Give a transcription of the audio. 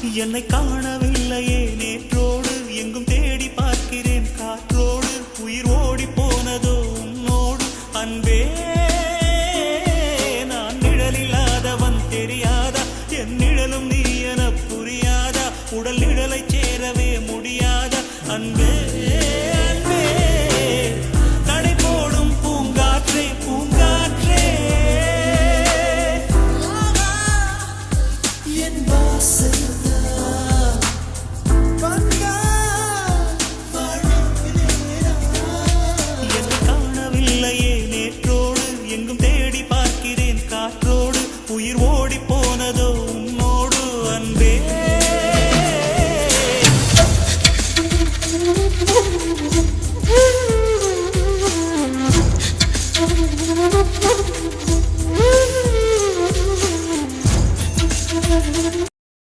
என்னை காணவில்லையே நேற்றோடு எங்கும் தேடி பார்க்கிறேன் காற்றோடு உயிர் ஓடி போனதோ உன்னோடு அன்பே நான் நிழலில்லாதவன் தெரியாதா என் நிழலும் நீ என புரியாதா உடல் நிழலை சேரவே முடியாதா அன்பே அன்பே கடை போடும் பூங்காற்றே பூங்காற்றே என் வாசல் உயிர் ஓடி போனதோ உன்னோடு அன்பே